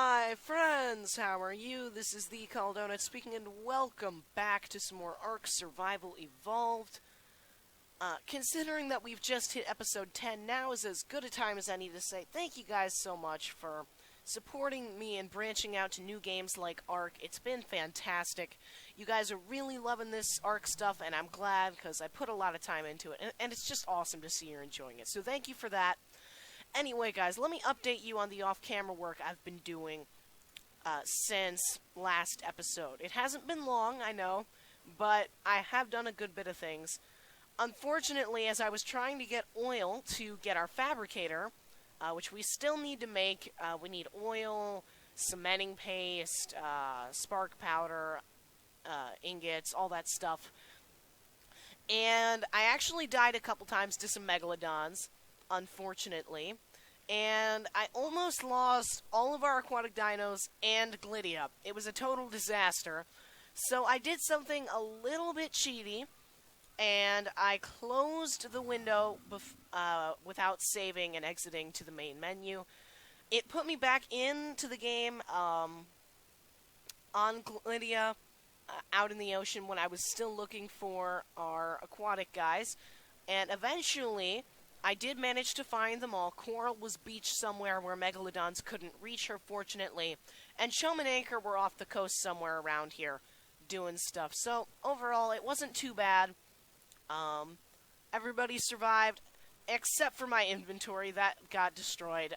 Hi friends, how are you? This is the Chaldonut speaking and welcome back to some more ARK Survival Evolved. Considering that we've just hit episode 10, now is as good a time as any to say thank you guys so much for supporting me and branching out to new games like ARK. It's been fantastic. You guys are really loving this ARK stuff and I'm glad because I put a lot of time into it and it's just awesome to see you're enjoying it. So thank you for that. Anyway, guys, let me update you on the off-camera work I've been doing since last episode. It hasn't been long, I know, but I have done a good bit of things. Unfortunately, as I was trying to get oil to get our Fabricator, which we still need to make, we need oil, cementing paste, spark powder, ingots, all that stuff. And I actually died a couple times to some megalodons, unfortunately, and I almost lost all of our aquatic dinos and Glydia. It was a total disaster. So I did something a little bit cheaty, and I closed the window without saving and exiting to the main menu. It put me back into the game on Glydia, out in the ocean when I was still looking for our aquatic guys, and eventually I did manage to find them all. Coral was beached somewhere where megalodons couldn't reach her, fortunately. And Showman and Anchor were off the coast somewhere around here doing stuff. So, overall, it wasn't too bad. Everybody survived, except for my inventory. That got destroyed.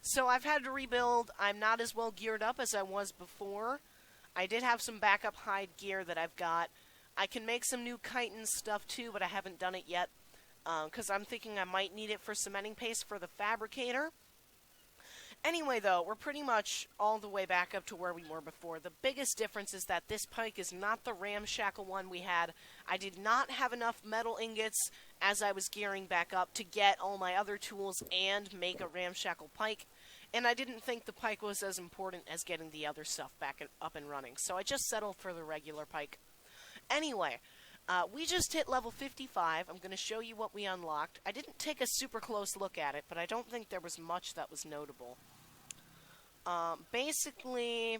So I've had to rebuild. I'm not as well geared up as I was before. I did have some backup hide gear that I've got. I can make some new chitin stuff, too, but I haven't done it yet. Because I'm thinking I might need it for cementing paste for the Fabricator. Anyway, though, we're pretty much all the way back up to where we were before. The biggest difference is that this pike is not the ramshackle one we had. I did not have enough metal ingots as I was gearing back up to get all my other tools and make a ramshackle pike. And I didn't think the pike was as important as getting the other stuff back up and running. So I just settled for the regular pike. Anyway, we just hit level 55. I'm going to show you what we unlocked. I didn't take a super close look at it, but I don't think there was much that was notable. Basically,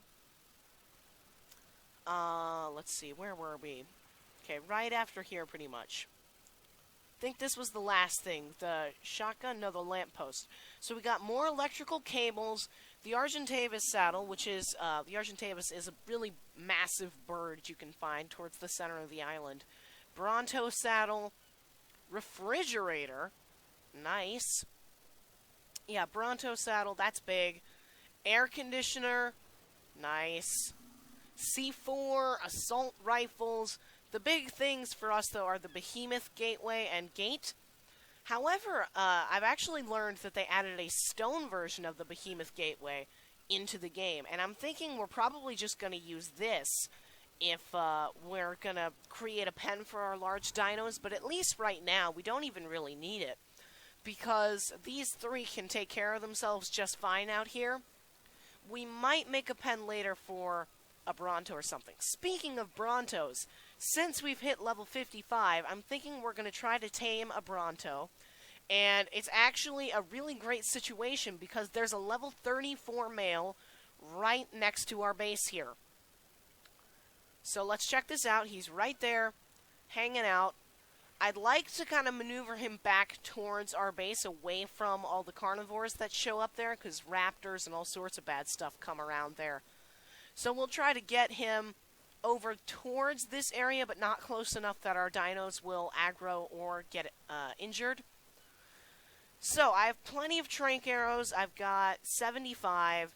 let's see, where were we? Okay, right after here, pretty much. I think this was the last thing. The shotgun? No, the lamppost. So we got more electrical cables, the Argentavis saddle, which is, the Argentavis is a really massive bird you can find towards the center of the island. Bronto saddle, refrigerator, nice. Yeah, Bronto saddle, that's big. Air conditioner, nice. C4, assault rifles. The big things for us, though, are the Behemoth Gateway and Gate. However, I've actually learned that they added a stone version of the Behemoth Gateway into the game, and I'm thinking we're probably just going to use this if we're going to create a pen for our large dinos, but at least right now, we don't even really need it, because these three can take care of themselves just fine out here. We might make a pen later for a Bronto or something. Speaking of Brontos, since we've hit level 55, I'm thinking we're going to try to tame a Bronto. And it's actually a really great situation because there's a level 34 male right next to our base here. So let's check this out. He's right there, hanging out. I'd like to kind of maneuver him back towards our base, away from all the carnivores that show up there, because raptors and all sorts of bad stuff come around there. So we'll try to get him over towards this area, but not close enough that our dinos will aggro or get injured. So I have plenty of trank arrows. I've got 75.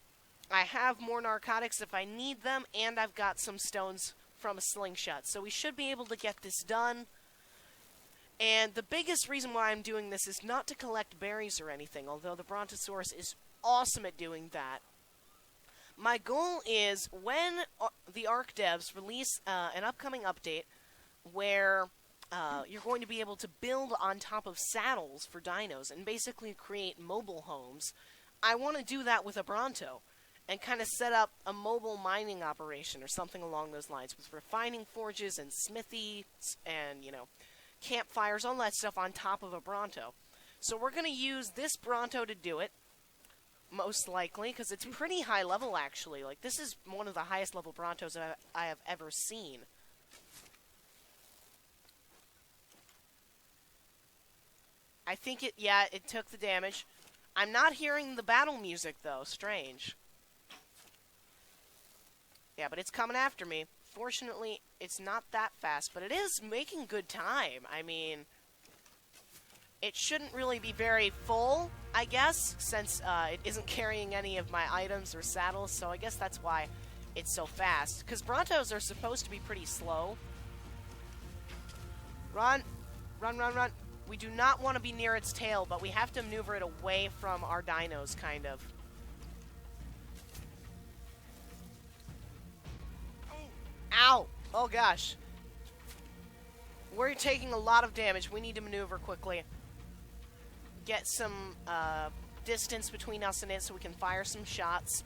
I have more narcotics if I need them, and I've got some stones from a slingshot. So we should be able to get this done. And the biggest reason why I'm doing this is not to collect berries or anything, although the Brontosaurus is awesome at doing that. My goal is when the ARK devs release an upcoming update where you're going to be able to build on top of saddles for dinos and basically create mobile homes, I want to do that with a Bronto and kind of set up a mobile mining operation or something along those lines with refining forges and smithies and, you know, campfires, all that stuff on top of a Bronto. So we're going to use this Bronto to do it. most likely, because it's pretty high level, actually. Like, this is one of the highest level Brontos I have ever seen. I think it took the damage. I'm not hearing the battle music, though. Strange. Yeah, but it's coming after me. Fortunately, it's not that fast, but it is making good time. I mean, it shouldn't really be very full, I guess, since it isn't carrying any of my items or saddles, so I guess that's why it's so fast. Because Brontos are supposed to be pretty slow. Run! Run, run, run! We do not want to be near its tail, but we have to maneuver it away from our dinos, kind of. Ow! Oh, gosh. We're taking a lot of damage. We need to maneuver quickly. Get some distance between us and it so we can fire some shots.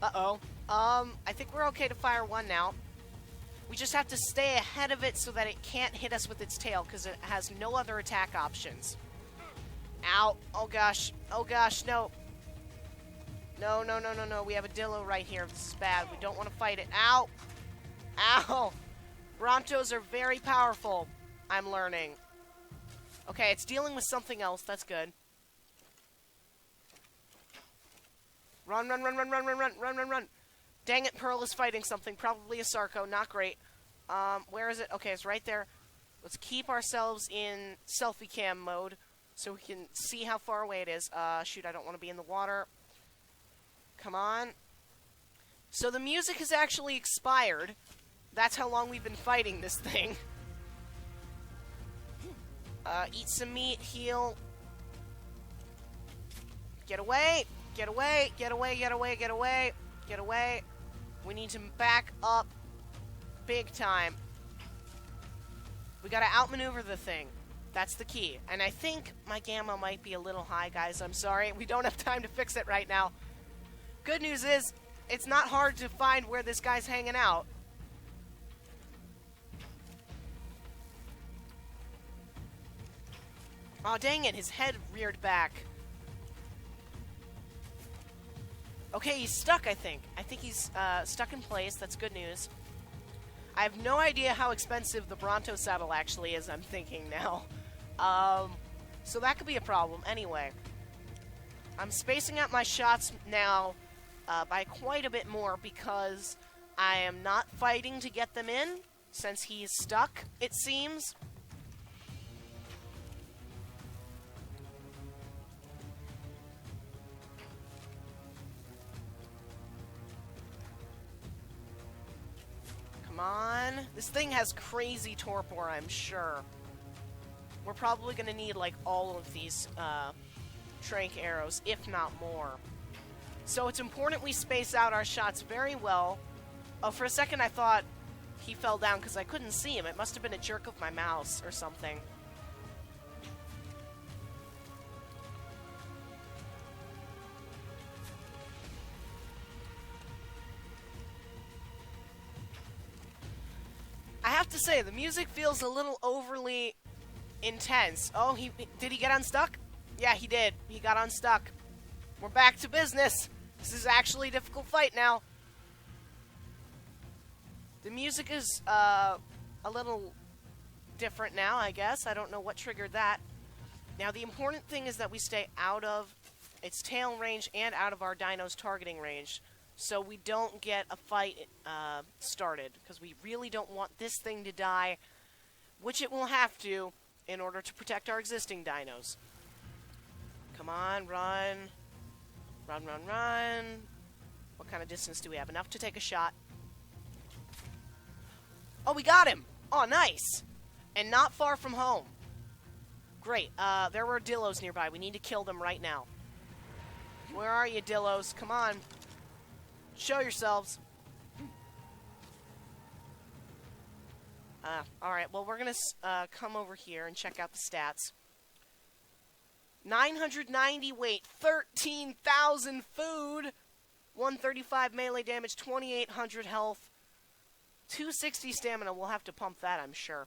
Uh-oh. I think we're okay to fire one now. We just have to stay ahead of it so that it can't hit us with its tail, because it has no other attack options. Ow. Oh, gosh. Oh, gosh, no. No, no, no, no, no. We have a Dillo right here. This is bad. We don't want to fight it. Ow. Ow. Brontos are very powerful, I'm learning. Okay, it's dealing with something else. That's good. Run, run, run, run, run, run, run, run, run, run. Dang it, Pearl is fighting something. Probably a Sarco. Not great. Where is it? Okay, it's right there. Let's keep ourselves in selfie cam mode so we can see how far away it is. Shoot, I don't want to be in the water. Come on. So the music has actually expired. That's how long we've been fighting this thing. Eat some meat, heal. Get away! Get away! Get away! Get away! Get away! Get away! We need to back up big time. We gotta outmaneuver the thing. That's the key. And I think my gamma might be a little high, guys. I'm sorry. We don't have time to fix it right now. Good news is, it's not hard to find where this guy's hanging out. Oh, dang it. His head reared back. Okay, he's stuck, I think. I think he's stuck in place. That's good news. I have no idea how expensive the Bronto saddle actually is, I'm thinking now. So that could be a problem. Anyway, I'm spacing out my shots now by quite a bit more because I am not fighting to get them in, since he's stuck, it seems. Come on. This thing has crazy torpor, I'm sure. We're probably going to need, like, all of these trank arrows, if not more. So it's important we space out our shots very well. Oh, for a second I thought he fell down because I couldn't see him. It must have been a jerk of my mouse or something. I have to say, the music feels a little overly intense. Oh, did he get unstuck? Yeah, he did. He got unstuck. We're back to business. This is actually a difficult fight now. The music is a little different now, I guess. I don't know what triggered that. Now, the important thing is that we stay out of its tail range and out of our dino's targeting range, so we don't get a fight started, because we really don't want this thing to die, which it will have to in order to protect our existing dinos. Come on, run. Run, run, run. What kind of distance do we have? Enough to take a shot. Oh, we got him! Oh, nice! And not far from home. Great. There were Dillos nearby. We need to kill them right now. Where are you, Dillos? Come on. Show yourselves. Alright, well, we're going to come over here and check out the stats. 990 weight, 13,000 food, 135 melee damage, 2,800 health, 260 stamina. We'll have to pump that, I'm sure.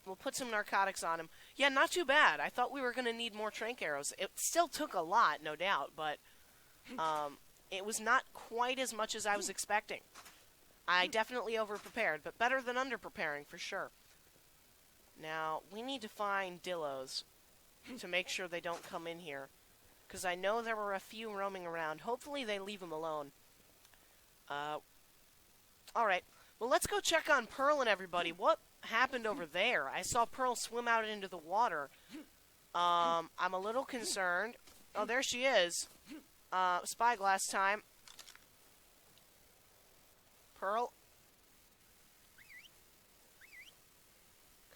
We'll put some narcotics on him. Yeah, not too bad. I thought we were going to need more trank arrows. It still took a lot, no doubt, but it was not quite as much as I was expecting. I definitely overprepared, but better than underpreparing for sure. Now, we need to find dillos to make sure they don't come in here, because I know there were a few roaming around. Hopefully they leave them alone. Alright, well, let's go check on Pearl and everybody. What happened over there? I saw Pearl swim out into the water. I'm a little concerned. Oh, there she is. Spyglass time. Pearl.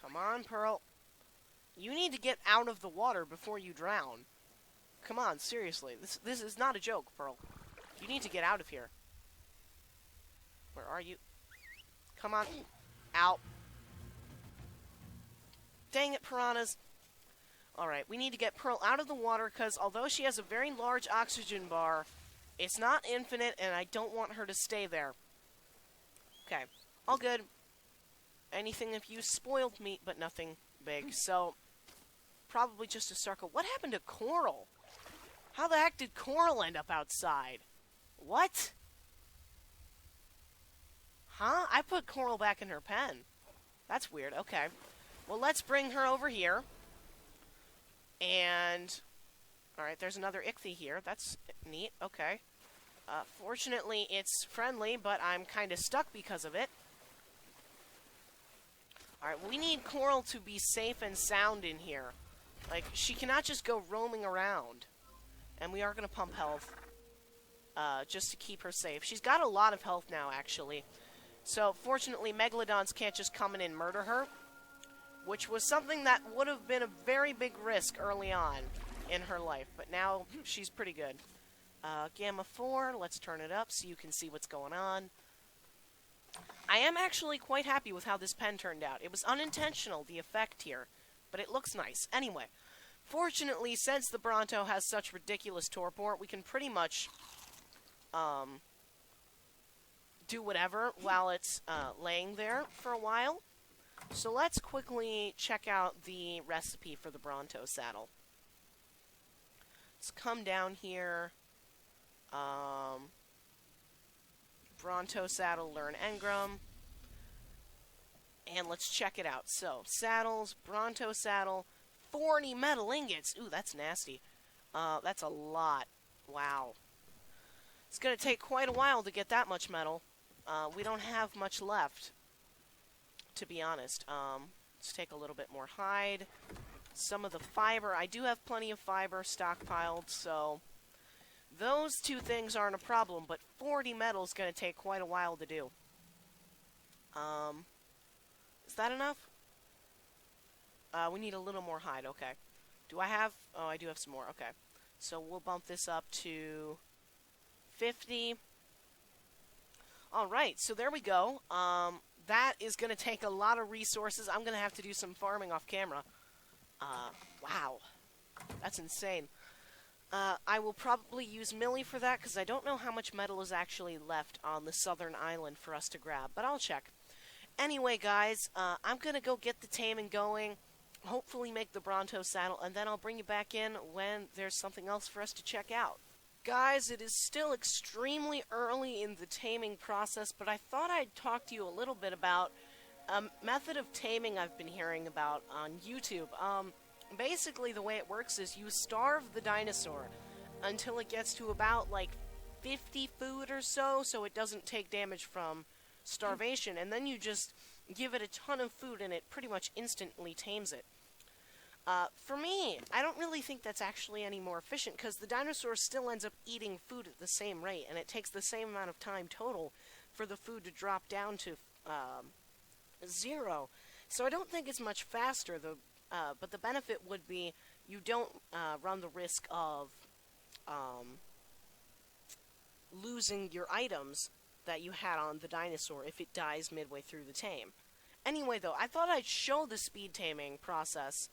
Come on, Pearl. You need to get out of the water before you drown. Come on, seriously. This is not a joke, Pearl. You need to get out of here. Where are you? Come on. Out. Dang it, piranhas. Alright, we need to get Pearl out of the water because although she has a very large oxygen bar, it's not infinite and I don't want her to stay there. Okay, all good. Anything if you spoiled meat, but nothing big. So, probably just a circle. What happened to Coral? How the heck did Coral end up outside? What? Huh? I put Coral back in her pen. That's weird. Okay. Well, let's bring her over here. And, alright, there's another ichthy here. That's neat. Okay. Fortunately, it's friendly, but I'm kind of stuck because of it. Alright, we need Coral to be safe and sound in here. Like, she cannot just go roaming around. And we are going to pump health. Just to keep her safe. She's got a lot of health now, actually. So, fortunately, Megalodons can't just come in and murder her. Which was something that would have been a very big risk early on in her life. But now, she's pretty good. Gamma 4, let's turn it up so you can see what's going on. I am actually quite happy with how this pen turned out. It was unintentional, the effect here, but it looks nice. Anyway, fortunately, since the Bronto has such ridiculous torpor, we can pretty much do whatever while it's laying there for a while. So let's quickly check out the recipe for the Bronto saddle. Let's come down here. Bronto saddle, learn engram. And let's check it out. So, saddles, Bronto saddle, 40 metal ingots. Ooh, that's nasty. That's a lot. Wow. It's going to take quite a while to get that much metal. We don't have much left, to be honest. Let's take a little bit more hide. Some of the fiber. I do have plenty of fiber stockpiled, so those two things aren't a problem, but 40 metal is going to take quite a while to do. Is that enough? We need a little more hide, okay. Do I have... Oh, I do have some more, okay. So we'll bump this up to 50. Alright, so there we go. That is going to take a lot of resources. I'm going to have to do some farming off camera. Wow. That's insane. I will probably use Millie for that, because I don't know how much metal is actually left on the southern island for us to grab, but I'll check. Anyway, guys, I'm going to go get the taming going, hopefully make the Bronto saddle, and then I'll bring you back in when there's something else for us to check out. Guys, it is still extremely early in the taming process, but I thought I'd talk to you a little bit about a method of taming I've been hearing about on YouTube. Basically, the way it works is you starve the dinosaur until it gets to about, like, 50 food or so it doesn't take damage from starvation, and then you just give it a ton of food and it pretty much instantly tames it. For me, I don't really think that's actually any more efficient, because the dinosaur still ends up eating food at the same rate, and it takes the same amount of time total for the food to drop down to 0. So I don't think it's much faster, but the benefit would be you don't run the risk of losing your items that you had on the dinosaur if it dies midway through the tame. Anyway, though, I thought I'd show the speed taming process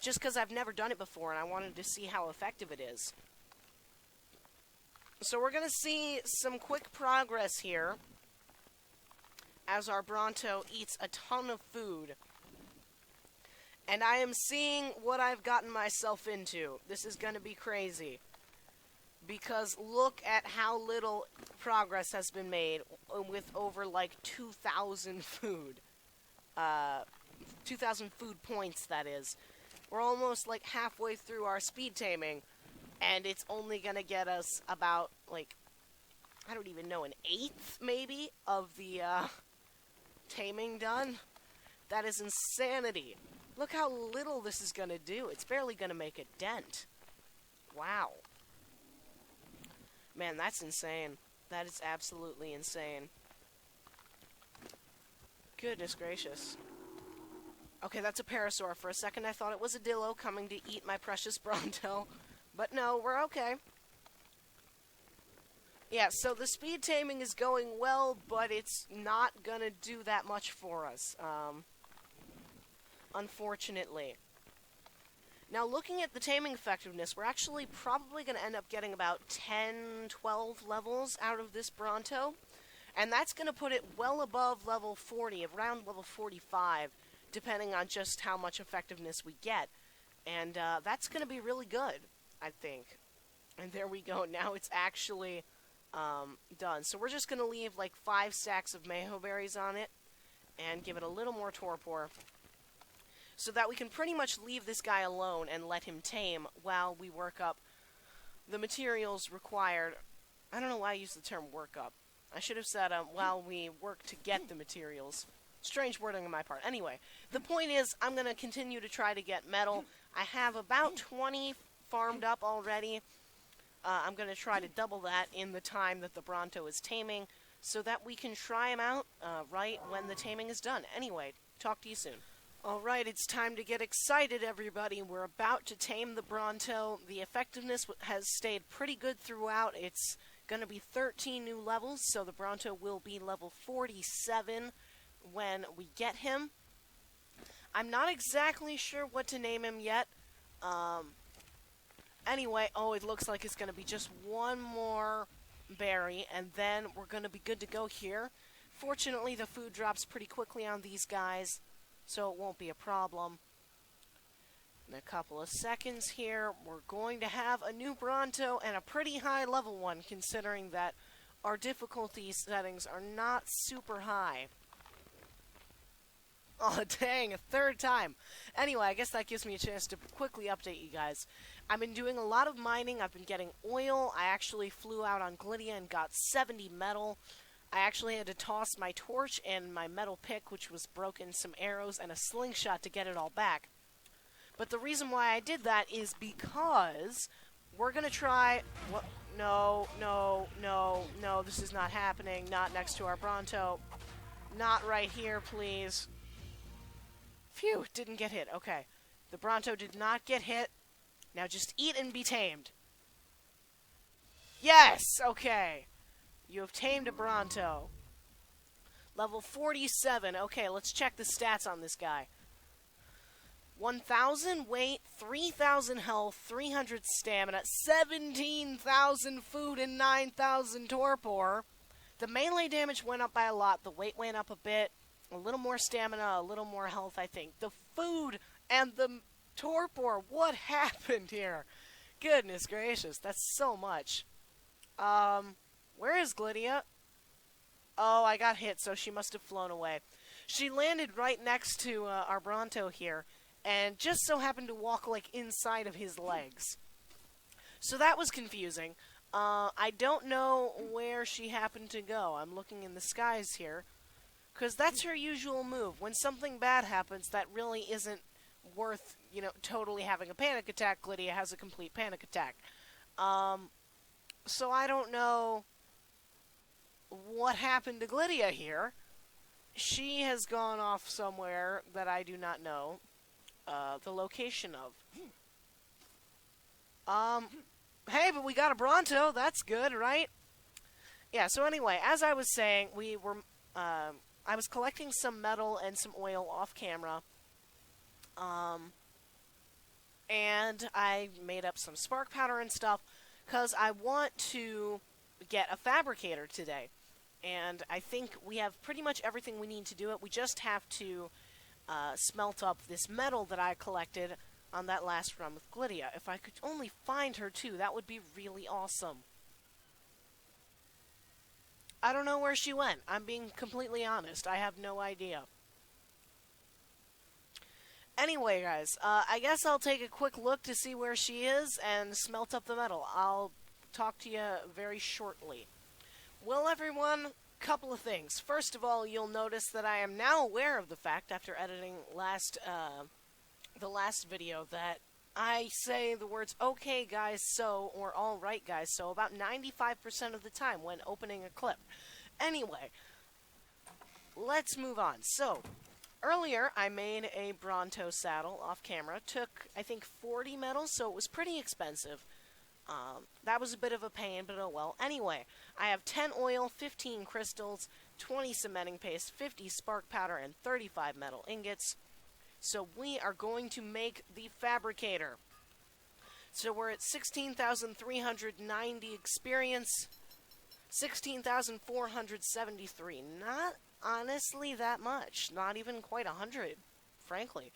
just because I've never done it before and I wanted to see how effective it is. So we're going to see some quick progress here as our Bronto eats a ton of food. And I am seeing what I've gotten myself into. This is going to be crazy. Because look at how little progress has been made with over like 2,000 food. 2,000 food points, that is. We're almost like halfway through our speed taming. And it's only going to get us about like, I don't even know, an eighth maybe of the taming done. That is insanity. Look how little this is going to do. It's barely going to make a dent. Wow. Man, that's insane. That is absolutely insane. Goodness gracious. Okay, that's a parasaur. For a second I thought it was a dillo coming to eat my precious Bronto. But no, we're okay. Yeah, so the speed taming is going well, but it's not gonna do that much for us. Unfortunately. Now, looking at the taming effectiveness, we're actually probably going to end up getting about 10, 12 levels out of this Bronto. And that's going to put it well above level 40, around level 45, depending on just how much effectiveness we get. And that's going to be really good, I think. And there we go. Now it's actually done. So we're just going to leave like 5 stacks of Mayho berries on it and give it a little more torpor, so that we can pretty much leave this guy alone and let him tame while we work up the materials required. I don't know why I used the term work up. I should have said while we work to get the materials. Strange wording on my part. Anyway, the point is I'm going to continue to try to get metal. I have about 20 farmed up already. I'm going to try to double that in the time that the Bronto is taming, so that we can try him out right when the taming is done. Anyway, talk to you soon. Alright, it's time to get excited, everybody. We're about to tame the Bronto. The effectiveness has stayed pretty good throughout. It's going to be 13 new levels, so the Bronto will be level 47 when we get him. I'm not exactly sure what to name him yet. Anyway, it looks like it's going to be just one more berry, and then we're going to be good to go here. Fortunately, the food drops pretty quickly on these guys, so it won't be a problem. In a couple of seconds here, we're going to have a new Bronto, and a pretty high level one, considering that our difficulty settings are not super high. Oh, dang, a third time. Anyway, I guess that gives me a chance to quickly update you guys. I've been doing a lot of mining. I've been getting oil. I actually flew out on Glydia and got 70 metal. I actually had to toss my torch and my metal pick, which was broken, some arrows, and a slingshot to get it all back. But the reason why I did that is because we're going to try... What? No, no, no, no, this is not happening. Not next to our Bronto. Not right here, please. Phew, didn't get hit. Okay. The Bronto did not get hit. Now just eat and be tamed. Yes! Okay. You have tamed a Bronto. Level 47. Okay, let's check the stats on this guy. 1,000 weight, 3,000 health, 300 stamina, 17,000 food, and 9,000 torpor. The melee damage went up by a lot. The weight went up a bit. A little more stamina, a little more health, I think. The food and the torpor. What happened here? Goodness gracious, that's so much. Where is Glydia? Oh, I got hit, so she must have flown away. She landed right next to our Bronto here, and just so happened to walk, like, inside of his legs. So that was confusing. I don't know where she happened to go. I'm looking in the skies here, because that's her usual move. When something bad happens, that really isn't worth, you know, totally having a panic attack. Glydia has a complete panic attack. So I don't know what happened to Glydia here. She has gone off somewhere that I do not know the location of. Hey, but we got a Bronto. That's good, right? Yeah, so anyway, as I was saying, we were, I was collecting some metal and some oil off camera. And I made up some spark powder and stuff, because I want to get a Fabricator today. And I think we have pretty much everything we need to do it. We just have to smelt up this metal that I collected on that last run with Glydia. If I could only find her too, that would be really awesome. I don't know where she went. I'm being completely honest. I have no idea. Anyway, guys, I guess I'll take a quick look to see where she is and smelt up the metal. I'll talk to you very shortly. Well, everyone, couple of things. First of all, you'll notice that I am now aware of the fact, after editing the last video, that I say the words "okay guys so" or "alright guys so" about 95% of the time when opening a clip. Anyway, let's move on. So, earlier I made a Bronto saddle off camera. Took, I think, 40 metals, so it was pretty expensive. That was a bit of a pain, but oh well. Anyway, I have 10 oil, 15 crystals, 20 cementing paste, 50 spark powder, and 35 metal ingots. So we are going to make the Fabricator. So we're at 16,390 experience, 16,473. Not honestly that much. Not even quite 100, frankly.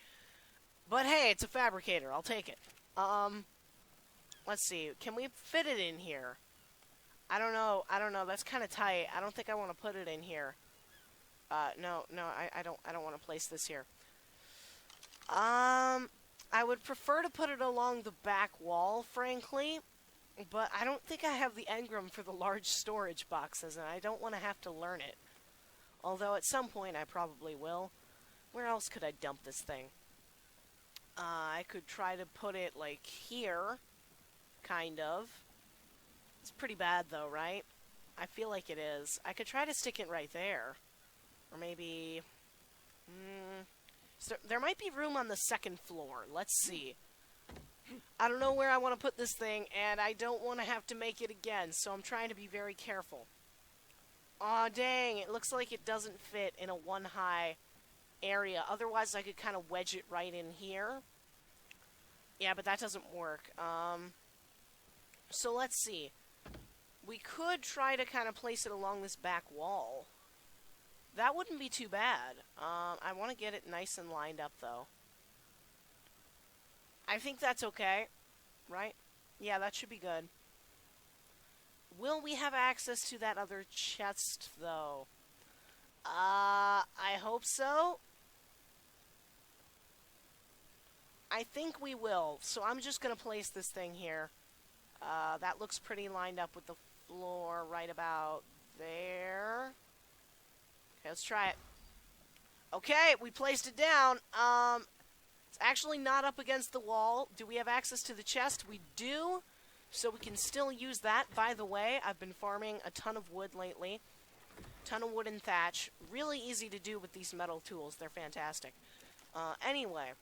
But hey, it's a Fabricator. I'll take it. Let's see. Can we fit it in here? I don't know. That's kind of tight. I don't think I want to put it in here. No, I don't want to place this here. I would prefer to put it along the back wall, frankly, but I don't think I have the engram for the large storage boxes, and I don't want to have to learn it. Although at some point I probably will. Where else could I dump this thing? I could try to put it, like, here, kind of. It's pretty bad, though, right? I feel like it is. I could try to stick it right there. Or maybe... So there might be room on the second floor. Let's see. I don't know where I want to put this thing, and I don't want to have to make it again, so I'm trying to be very careful. Aw, dang, it looks like it doesn't fit in a one-high area. Otherwise, I could kind of wedge it right in here. Yeah, but that doesn't work. So let's see. We could try to kind of place it along this back wall. That wouldn't be too bad. I want to get it nice and lined up, though. I think that's okay, right? Yeah, that should be good. Will we have access to that other chest, though? I hope so. I think we will. So I'm just going to place this thing here. That looks pretty lined up with the floor right about there. Okay, let's try it. Okay, we placed it down. It's actually not up against the wall. Do we have access to the chest? We do. So we can still use that. By the way, I've been farming a ton of wood lately. Ton of wood and thatch. Really easy to do with these metal tools. They're fantastic. Anyway.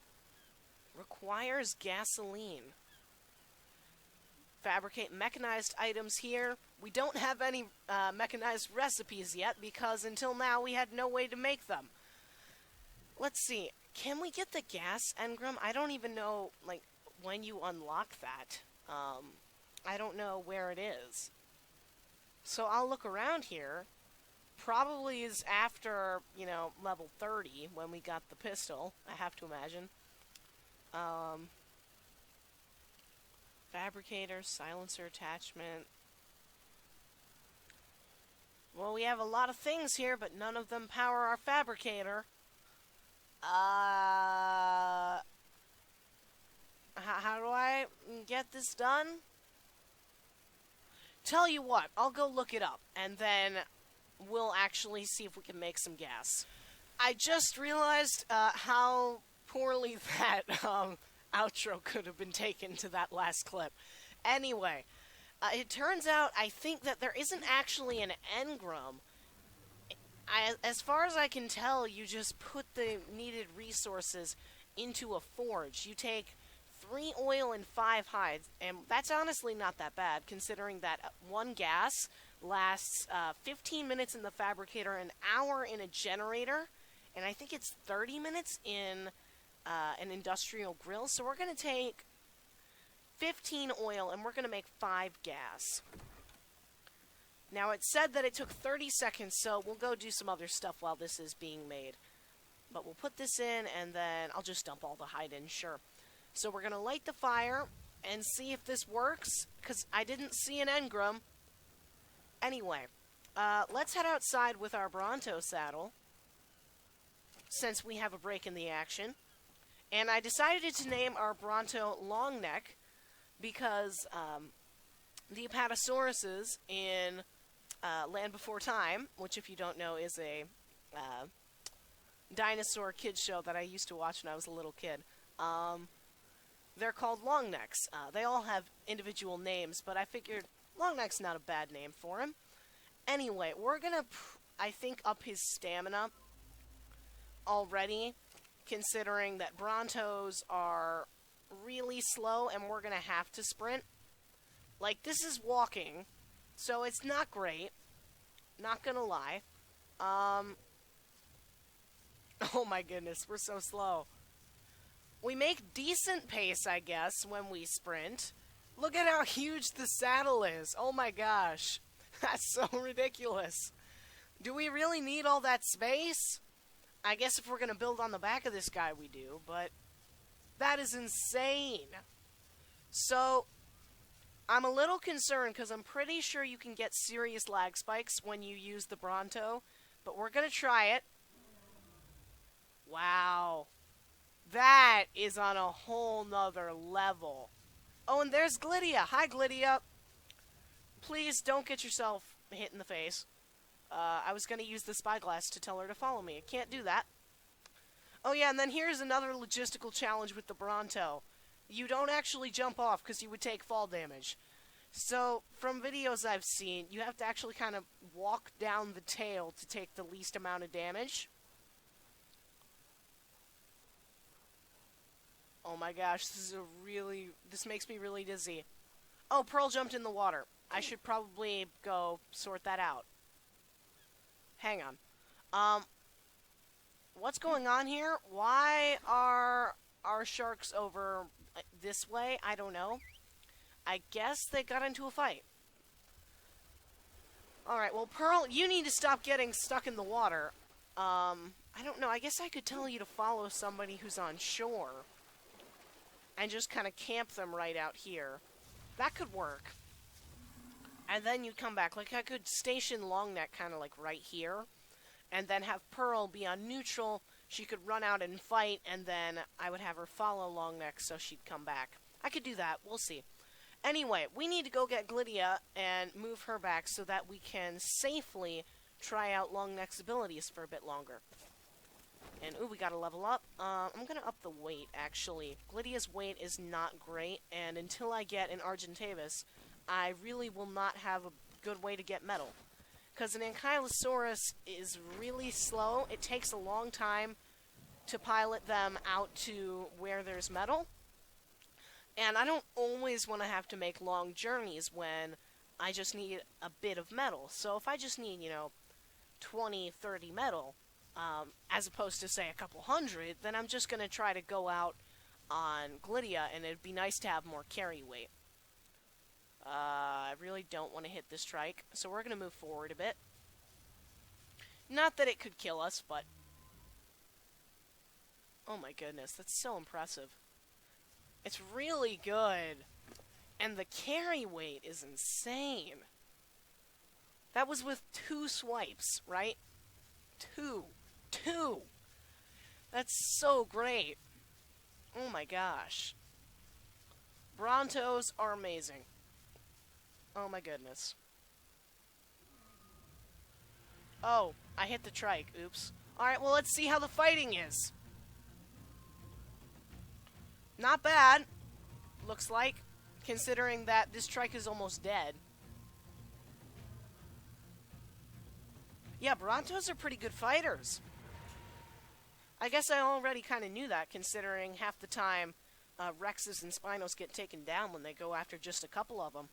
Requires gasoline. Fabricate mechanized items here. We don't have any mechanized recipes yet because until now we had no way to make them. Let's see. Can we get the gas engram? I don't even know, like, when you unlock that. I don't know where it is. So I'll look around here. Probably is after, you know, level 30 when we got the pistol, I have to imagine. Fabricator, silencer attachment. Well, we have a lot of things here, but none of them power our Fabricator. How do I get this done? Tell you what, I'll go look it up, and then we'll actually see if we can make some gas. I just realized how poorly that outro could have been taken to that last clip. Anyway, it turns out I think that there isn't actually an engram. As far as I can tell, you just put the needed resources into a forge. You take 3 oil and 5 hides, and that's honestly not that bad, considering that 1 gas lasts 15 minutes in the Fabricator, an hour in a generator, and I think it's 30 minutes in an industrial grill. So we're going to take 15 oil, and we're going to make 5 gas. Now, it said that it took 30 seconds, so we'll go do some other stuff while this is being made. But we'll put this in, and then I'll just dump all the hide in, sure. So we're going to light the fire and see if this works, because I didn't see an engram. Anyway, let's head outside with our Bronto saddle, since we have a break in the action. And I decided to name our Bronto Longneck, because the Apatosauruses in Land Before Time, which if you don't know is a dinosaur kids show that I used to watch when I was a little kid, they're called Longnecks. They all have individual names, but I figured Longneck's not a bad name for him. Anyway, we're gonna, I think, up his stamina already, considering that Brontos are really slow and we're gonna have to sprint. Like, this is walking, so it's not great. Not gonna lie. Oh my goodness, we're so slow. We make decent pace, I guess, when we sprint. Look at how huge the saddle is. Oh my gosh. That's so ridiculous. Do we really need all that space? I guess if we're going to build on the back of this guy, we do, but that is insane. So, I'm a little concerned because I'm pretty sure you can get serious lag spikes when you use the Bronto, but we're going to try it. Wow. That is on a whole nother level. Oh, and there's Glydia. Hi, Glydia. Please don't get yourself hit in the face. I was going to use the spyglass to tell her to follow me. I can't do that. Oh, yeah, and then here's another logistical challenge with the Bronto. You don't actually jump off because you would take fall damage. So, from videos I've seen, you have to actually kind of walk down the tail to take the least amount of damage. Oh my gosh, this makes me really dizzy. Oh, Pearl jumped in the water. I should probably go sort that out. Hang on. What's going on here? Why are our sharks over this way? I don't know. I guess they got into a fight. Alright, well, Pearl, you need to stop getting stuck in the water. I don't know. I guess I could tell you to follow somebody who's on shore and just kind of camp them right out here. That could work. And then you'd come back. Like, I could station Longneck kind of like right here, and then have Pearl be on neutral. She could run out and fight, and then I would have her follow Longneck so she'd come back. I could do that. We'll see. Anyway, we need to go get Glydia and move her back so that we can safely try out Longneck's abilities for a bit longer. And, ooh, we gotta level up. I'm gonna up the weight, actually. Glydia's weight is not great, and until I get an Argentavis, I really will not have a good way to get metal. Because an Ankylosaurus is really slow. It takes a long time to pilot them out to where there's metal. And I don't always want to have to make long journeys when I just need a bit of metal. So if I just need, 20, 30 metal, as opposed to, say, a couple hundred, then I'm just going to try to go out on Glydia, and it'd be nice to have more carry weight. I really don't want to hit this trike, so we're going to move forward a bit. Not that it could kill us, but... Oh my goodness, that's so impressive. It's really good. And the carry weight is insane. That was with 2 swipes, right? 2. That's so great. Oh my gosh. Brontos are amazing. Oh my goodness. Oh, I hit the trike. Oops. Alright, well, let's see how the fighting is. Not bad, looks like, considering that this trike is almost dead. Yeah, Brontos are pretty good fighters. I guess I already kind of knew that, considering half the time Rexes and Spinos get taken down when they go after just a couple of them.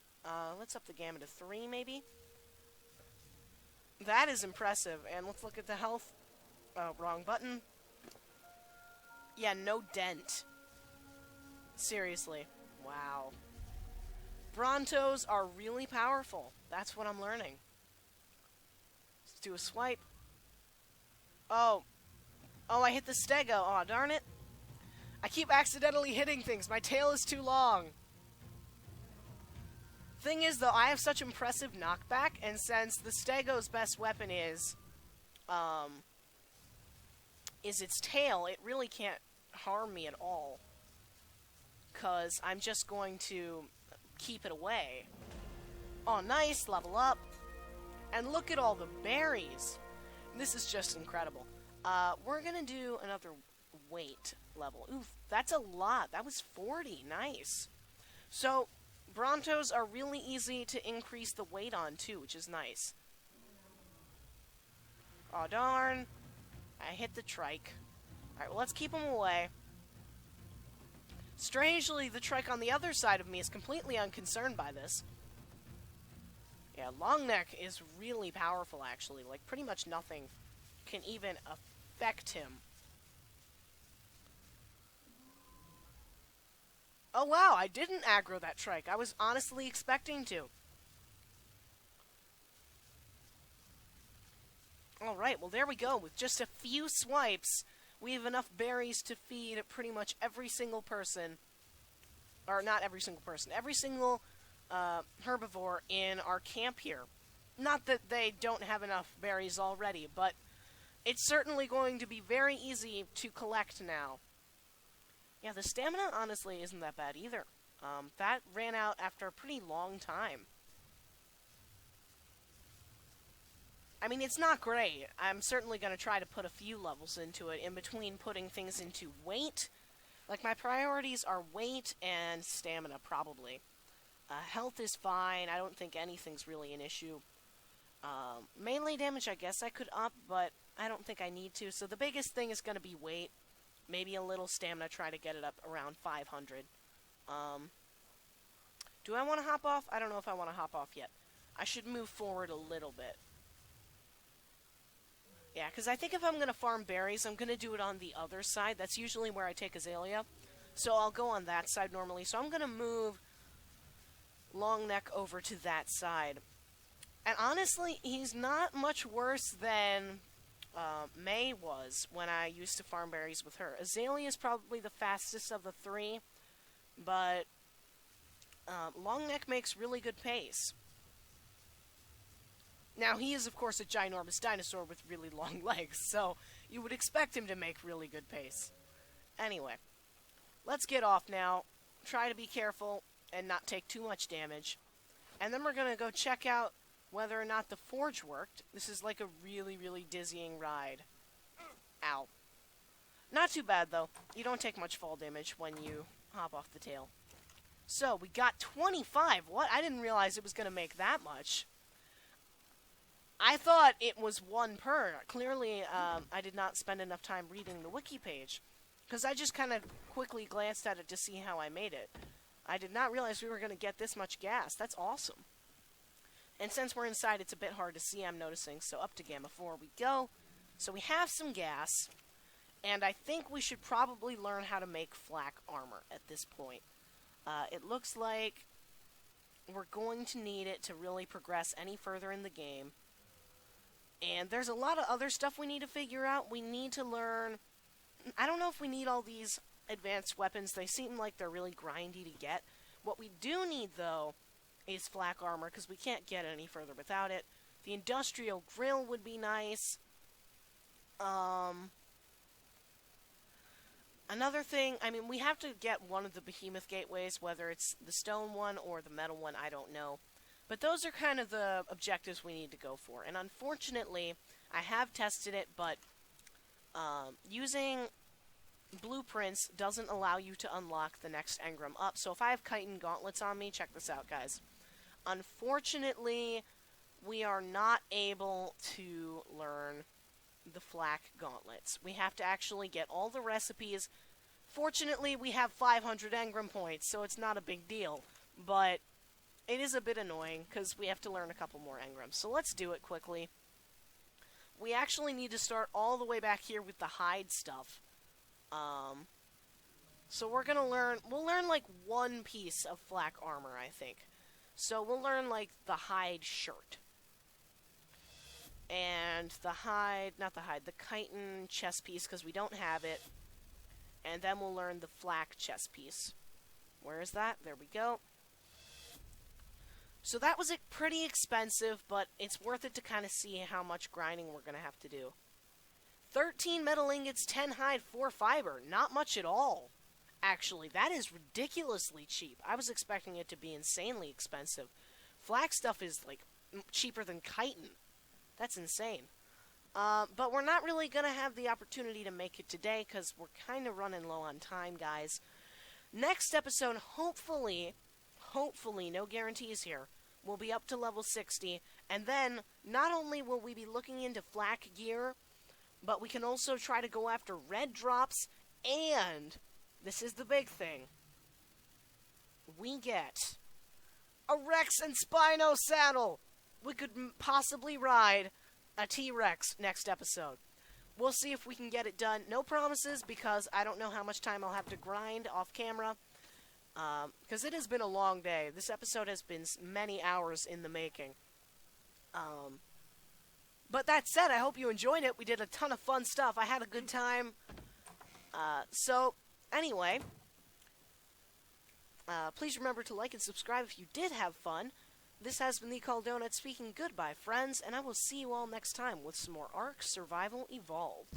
Let's up the gamma to 3, maybe? That is impressive. And let's look at the health. Wrong button. Yeah, no dent. Seriously. Wow. Brontos are really powerful. That's what I'm learning. Let's do a swipe. Oh. Oh, I hit the stego. Aw, darn it. I keep accidentally hitting things. My tail is too long. Thing is, though, I have such impressive knockback, and since the stego's best weapon is its tail, it really can't harm me at all. Because I'm just going to keep it away. Oh, nice. Level up. And look at all the berries. This is just incredible. We're going to do another weight level. Ooh, that's a lot. That was 40. Nice. So, Brontos are really easy to increase the weight on, too, which is nice. Oh, darn. I hit the trike. Alright, well, let's keep him away. Strangely, the trike on the other side of me is completely unconcerned by this. Yeah, Longneck is really powerful, actually. Like, pretty much nothing can even affect him. Oh, wow, I didn't aggro that trike. I was honestly expecting to. Alright, well, there we go. With just a few swipes, we have enough berries to feed pretty much every single person. Or, not every single person. Every single herbivore in our camp here. Not that they don't have enough berries already, but it's certainly going to be very easy to collect now. Yeah, the stamina, honestly, isn't that bad either. That ran out after a pretty long time. I mean, it's not great. I'm certainly going to try to put a few levels into it in between putting things into weight. Like, my priorities are weight and stamina, probably. Health is fine. I don't think anything's really an issue. Melee damage, I guess I could up, but I don't think I need to. So the biggest thing is going to be weight. Maybe a little stamina, try to get it up around 500. Do I want to hop off? I don't know if I want to hop off yet. I should move forward a little bit. Yeah, because I think if I'm going to farm berries, I'm going to do it on the other side. That's usually where I take Azalea. So I'll go on that side normally. So I'm going to move Longneck over to that side. And honestly, he's not much worse than May was when I used to farm berries with her. Azalea is probably the fastest of the three, but Longneck makes really good pace. Now, he is, of course, a ginormous dinosaur with really long legs, so you would expect him to make really good pace. Anyway, let's get off now. Try to be careful and not take too much damage. And then we're going to go check out whether or not the forge worked. This is like a really, really dizzying ride. Ow. Not too bad, though. You don't take much fall damage when you hop off the tail. So, we got 25. What? I didn't realize it was going to make that much. I thought it was one per. Clearly, I did not spend enough time reading the wiki page. Because I just kind of quickly glanced at it to see how I made it. I did not realize we were going to get this much gas. That's awesome. And since we're inside, it's a bit hard to see, I'm noticing. So up to Gamma 4 we go. So we have some gas. And I think we should probably learn how to make flak armor at this point. It looks like we're going to need it to really progress any further in the game. And there's a lot of other stuff we need to figure out. We need to learn... I don't know if we need all these advanced weapons. They seem like they're really grindy to get. What we do need, though, is flak armor, because we can't get any further without it. The industrial grill would be nice. Another thing, I mean, we have to get one of the behemoth gateways, whether it's the stone one or the metal one, I don't know. But those are kind of the objectives we need to go for. And unfortunately, I have tested it, but using blueprints doesn't allow you to unlock the next engram up. So if I have chitin gauntlets on me, check this out, guys. Unfortunately, we are not able to learn the flak gauntlets. We have to actually get all the recipes. Fortunately, we have 500 engram points, so it's not a big deal. But it is a bit annoying, because we have to learn a couple more engrams. So let's do it quickly. We actually need to start all the way back here with the hide stuff. So we're gonna learn, we'll learn like one piece of flak armor, I think. So we'll learn like the hide shirt. and the hide, not the hide, the chitin chest piece, because we don't have it. And then we'll learn the flak chest piece. Where is that? There we go. So that was pretty expensive, but it's worth it to kind of see how much grinding we're going to have to do. 13 metal ingots, 10 hide, 4 fiber. Not much at all. Actually, that is ridiculously cheap. I was expecting it to be insanely expensive. Flak stuff is, like, cheaper than chitin. That's insane. But we're not really going to have the opportunity to make it today because we're kind of running low on time, guys. Next episode, hopefully, no guarantees here, we'll be up to level 60. And then, not only will we be looking into flak gear, but we can also try to go after red drops, and, this is the big thing, we get a Rex and Spino saddle! We could possibly ride a T-Rex next episode. We'll see if we can get it done. No promises, because I don't know how much time I'll have to grind off camera. Because it has been a long day. This episode has been many hours in the making. But that said, I hope you enjoyed it. We did a ton of fun stuff. I had a good time. So, anyway, please remember to like and subscribe if you did have fun. This has been the Chaldonut speaking. Goodbye, friends, and I will see you all next time with some more ARK Survival Evolved.